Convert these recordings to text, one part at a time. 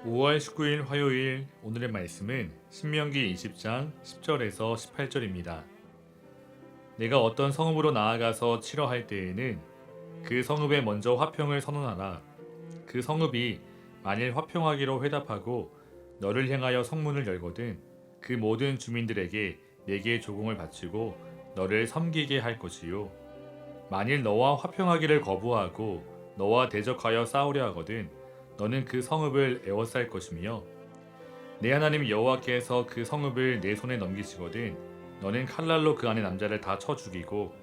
5월 19일 화요일 오늘의 말씀은 신명기 20장 10절에서 18절입니다. 내가 어떤 성읍으로 나아가서 치러할 때에는 그 성읍에 먼저 화평을 선언하라. 그 성읍이 만일 화평하기로 회답하고 너를 향하여 성문을 열거든 그 모든 주민들에게 내게 조공을 바치고 너를 섬기게 할 것이요. 만일 너와 화평하기를 거부하고 너와 대적하여 싸우려 하거든 너는 그 성읍을 에워쌀 것이며 내 하나님 여호와께서 그 성읍을 내 손에 넘기시거든 너는 칼날로 그 안의 남자를 다 쳐 죽이고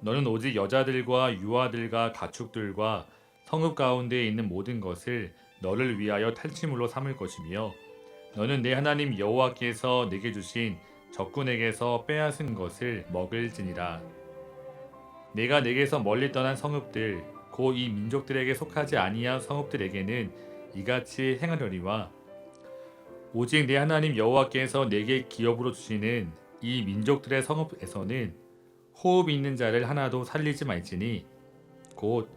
너는 오직 여자들과 유아들과 가축들과 성읍 가운데에 있는 모든 것을 너를 위하여 탈취물로 삼을 것이며 너는 내 하나님 여호와께서 내게 주신 적군에게서 빼앗은 것을 먹을지니라. 내가 내게서 멀리 떠난 성읍들 곧 이 민족들에게 속하지 아니한 성읍들에게는 이같이 행하려니와 오직 내 하나님 여호와께서 내게 기업으로 주시는 이 민족들의 성읍에서는 호흡 있는 자를 하나도 살리지 말지니 곧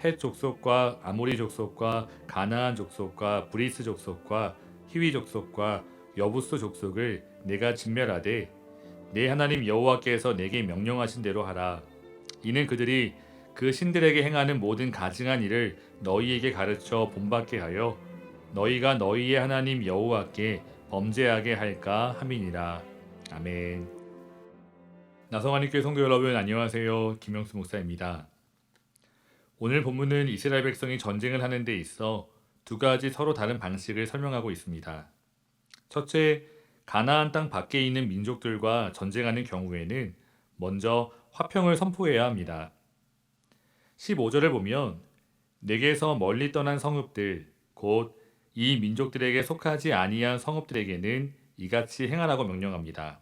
헷 족속과 아모리 족속과 가나안 족속과 브리스 족속과 히위 족속과 여부스 족속을 내가 진멸하되 내 하나님 여호와께서 내게 명령하신 대로 하라. 이는 그들이 그 신들에게 행하는 모든 가증한 일을 너희에게 가르쳐 본받게 하여 너희가 너희의 하나님 여호와께 범죄하게 할까 함이니라. 아멘. 나성하님께 성도 여러분 안녕하세요. 김영수 목사입니다. 오늘 본문은 이스라엘 백성이 전쟁을 하는 데 있어 두 가지 서로 다른 방식을 설명하고 있습니다. 첫째, 가나안 땅 밖에 있는 민족들과 전쟁하는 경우에는 먼저 화평을 선포해야 합니다. 15절을 보면 내게서 멀리 떠난 성읍들 곧 이 민족들에게 속하지 아니한 성읍들에게는 이같이 행하라고 명령합니다.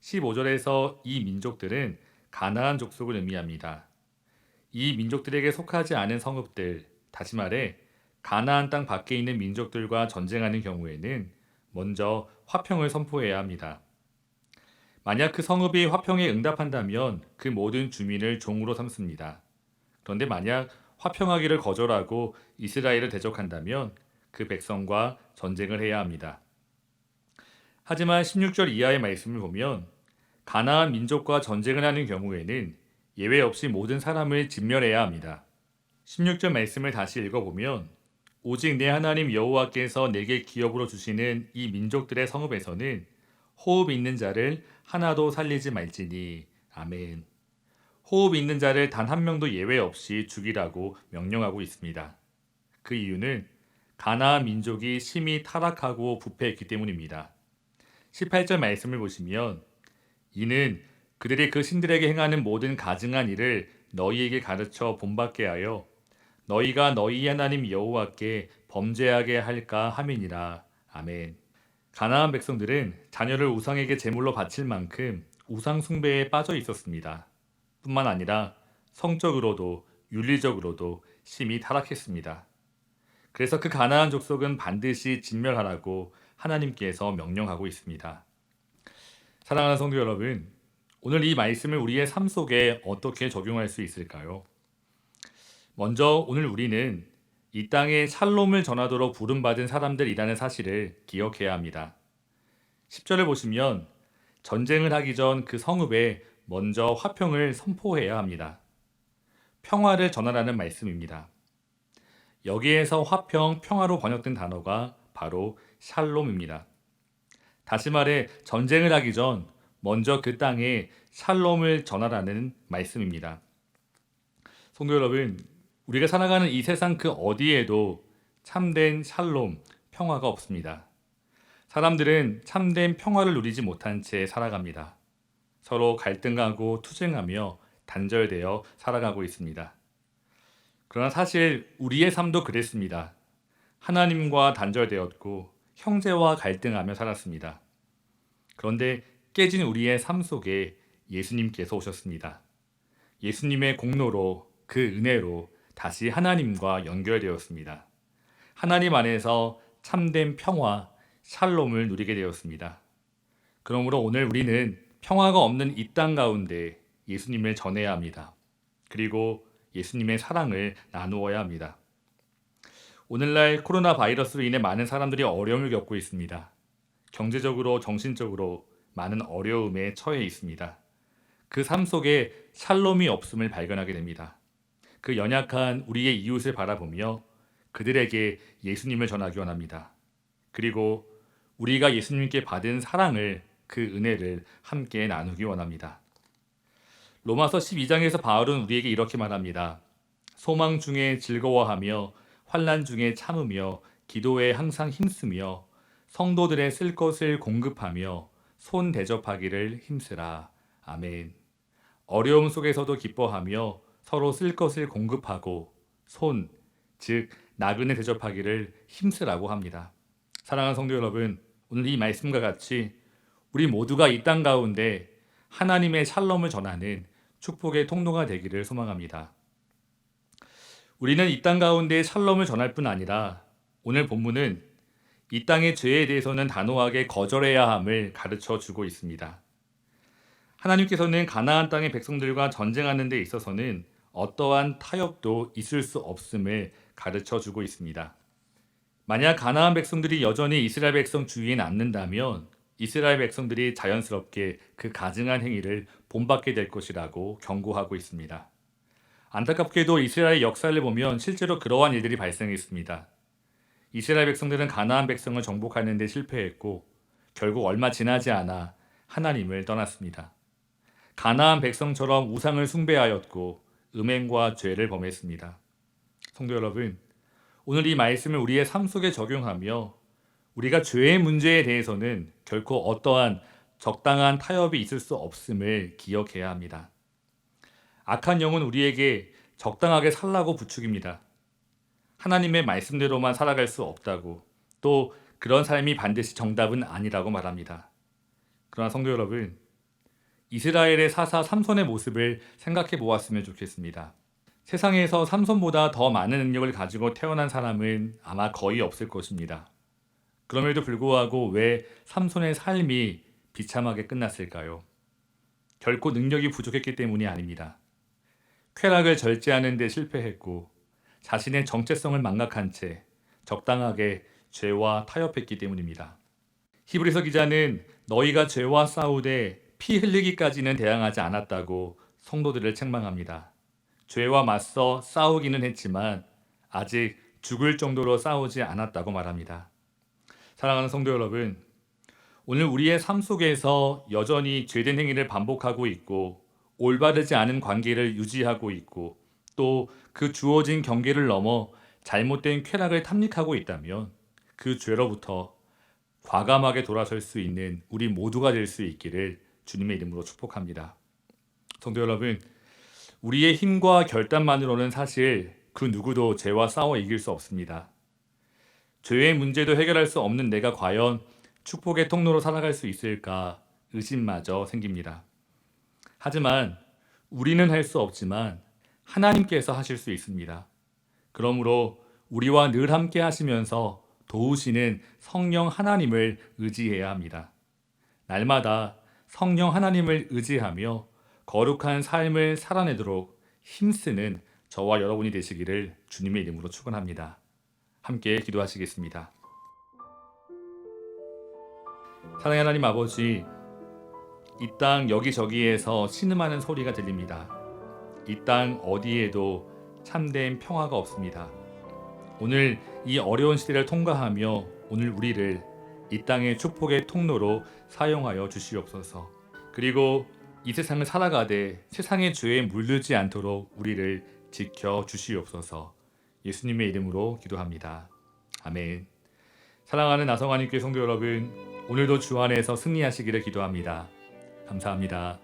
15절에서 이 민족들은 가나안 족속을 의미합니다. 이 민족들에게 속하지 않은 성읍들, 다시 말해 가나안 땅 밖에 있는 민족들과 전쟁하는 경우에는 먼저 화평을 선포해야 합니다. 만약 그 성읍이 화평에 응답한다면 그 모든 주민을 종으로 삼습니다. 그런데 만약 화평하기를 거절하고 이스라엘을 대적한다면 그 백성과 전쟁을 해야 합니다. 하지만 16절 이하의 말씀을 보면 가나안 민족과 전쟁을 하는 경우에는 예외 없이 모든 사람을 진멸해야 합니다. 16절 말씀을 다시 읽어보면 오직 내 하나님 여호와께서 내게 기업으로 주시는 이 민족들의 성읍에서는 호흡 있는 자를 하나도 살리지 말지니. 아멘. 호흡 있는 자를 단 한 명도 예외 없이 죽이라고 명령하고 있습니다. 그 이유는 가나안 민족이 심히 타락하고 부패했기 때문입니다. 18절 말씀을 보시면 이는 그들이 그 신들에게 행하는 모든 가증한 일을 너희에게 가르쳐 본받게 하여 너희가 너희 하나님 여호와께 범죄하게 할까 함이니라. 아멘. 가나안 백성들은 자녀를 우상에게 제물로 바칠 만큼 우상 숭배에 빠져 있었습니다. 뿐만 아니라 성적으로도 윤리적으로도 심히 타락했습니다. 그래서 그 가나안 족속은 반드시 진멸하라고 하나님께서 명령하고 있습니다. 사랑하는 성도 여러분, 오늘 이 말씀을 우리의 삶 속에 어떻게 적용할 수 있을까요? 먼저 오늘 우리는 이 땅에 샬롬을 전하도록 부름받은 사람들이라는 사실을 기억해야 합니다. 10절을 보시면 전쟁을 하기 전 그 성읍에 먼저 화평을 선포해야 합니다. 평화를 전하라는 말씀입니다. 여기에서 화평, 평화로 번역된 단어가 바로 샬롬입니다. 다시 말해 전쟁을 하기 전 먼저 그 땅에 샬롬을 전하라는 말씀입니다. 성도 여러분, 우리가 살아가는 이 세상 그 어디에도 참된 샬롬, 평화가 없습니다. 사람들은 참된 평화를 누리지 못한 채 살아갑니다. 서로 갈등하고 투쟁하며 단절되어 살아가고 있습니다. 그러나 사실 우리의 삶도 그랬습니다. 하나님과 단절되었고 형제와 갈등하며 살았습니다. 그런데 깨진 우리의 삶 속에 예수님께서 오셨습니다. 예수님의 공로로 그 은혜로 다시 하나님과 연결되었습니다. 하나님 안에서 참된 평화, 샬롬을 누리게 되었습니다. 그러므로 오늘 우리는 평화가 없는 이 땅 가운데 예수님을 전해야 합니다. 그리고 예수님의 사랑을 나누어야 합니다. 오늘날 코로나 바이러스로 인해 많은 사람들이 어려움을 겪고 있습니다. 경제적으로, 정신적으로 많은 어려움에 처해 있습니다. 그 삶 속에 샬롬이 없음을 발견하게 됩니다. 그 연약한 우리의 이웃을 바라보며 그들에게 예수님을 전하기 원합니다. 그리고 우리가 예수님께 받은 사랑을, 그 은혜를 함께 나누기 원합니다. 로마서 12장에서 바울은 우리에게 이렇게 말합니다. 소망 중에 즐거워하며 환난 중에 참으며 기도에 항상 힘쓰며 성도들의 쓸 것을 공급하며 손 대접하기를 힘쓰라. 아멘. 어려움 속에서도 기뻐하며 서로 쓸 것을 공급하고 손, 즉 나그네 대접하기를 힘쓰라고 합니다. 사랑하는 성도 여러분, 오늘 이 말씀과 같이 우리 모두가 이 땅 가운데 하나님의 샬롬을 전하는 축복의 통로가 되기를 소망합니다. 우리는 이 땅 가운데 샬롬을 전할 뿐 아니라 오늘 본문은 이 땅의 죄에 대해서는 단호하게 거절해야 함을 가르쳐 주고 있습니다. 하나님께서는 가나안 땅의 백성들과 전쟁하는 데 있어서는 어떠한 타협도 있을 수 없음을 가르쳐 주고 있습니다. 만약 가나안 백성들이 여전히 이스라엘 백성 주위에 남는다면 이스라엘 백성들이 자연스럽게 그 가증한 행위를 본받게 될 것이라고 경고하고 있습니다. 안타깝게도 이스라엘 역사를 보면 실제로 그러한 일들이 발생했습니다. 이스라엘 백성들은 가나안 백성을 정복하는 데 실패했고 결국 얼마 지나지 않아 하나님을 떠났습니다. 가나안 백성처럼 우상을 숭배하였고 음행과 죄를 범했습니다. 성도 여러분, 오늘 이 말씀을 우리의 삶 속에 적용하며 우리가 죄의 문제에 대해서는 결코 어떠한 적당한 타협이 있을 수 없음을 기억해야 합니다. 악한 영은 우리에게 적당하게 살라고 부추깁니다. 하나님의 말씀대로만 살아갈 수 없다고, 또 그런 삶이 반드시 정답은 아니라고 말합니다. 그러나 성도 여러분, 이스라엘의 사사 삼손의 모습을 생각해 보았으면 좋겠습니다. 세상에서 삼손보다 더 많은 능력을 가지고 태어난 사람은 아마 거의 없을 것입니다. 그럼에도 불구하고 왜 삼손의 삶이 비참하게 끝났을까요? 결코 능력이 부족했기 때문이 아닙니다. 쾌락을 절제하는 데 실패했고 자신의 정체성을 망각한 채 적당하게 죄와 타협했기 때문입니다. 히브리서 기자는 너희가 죄와 싸우되 피 흘리기까지는 대항하지 않았다고 성도들을 책망합니다. 죄와 맞서 싸우기는 했지만 아직 죽을 정도로 싸우지 않았다고 말합니다. 사랑하는 성도 여러분, 오늘 우리의 삶 속에서 여전히 죄된 행위를 반복하고 있고 올바르지 않은 관계를 유지하고 있고 또 그 주어진 경계를 넘어 잘못된 쾌락을 탐닉하고 있다면 그 죄로부터 과감하게 돌아설 수 있는 우리 모두가 될 수 있기를 주님의 이름으로 축복합니다. 성도 여러분, 우리의 힘과 결단만으로는 사실 그 누구도 죄와 싸워 이길 수 없습니다. 죄의 문제도 해결할 수 없는 내가 과연 축복의 통로로 살아갈 수 있을까 의심마저 생깁니다. 하지만 우리는 할 수 없지만 하나님께서 하실 수 있습니다. 그러므로 우리와 늘 함께 하시면서 도우시는 성령 하나님을 의지해야 합니다. 날마다 성령 하나님을 의지하며 거룩한 삶을 살아내도록 힘쓰는 저와 여러분이 되시기를 주님의 이름으로 축원합니다. 함께 기도하시겠습니다. 사랑의 하나님 아버지, 이 땅 여기저기에서 신음하는 소리가 들립니다. 이 땅 어디에도 참된 평화가 없습니다. 오늘 이 어려운 시대를 통과하며 오늘 우리를 이 땅의 축복의 통로로 사용하여 주시옵소서. 그리고 이 세상을 살아가되 세상의 죄에 물들지 않도록 우리를 지켜 주시옵소서. 예수님의 이름으로 기도합니다. 아멘. 사랑하는 나성하님께 성도 여러분, 오늘도 주 안에서 승리하시기를 기도합니다. 감사합니다.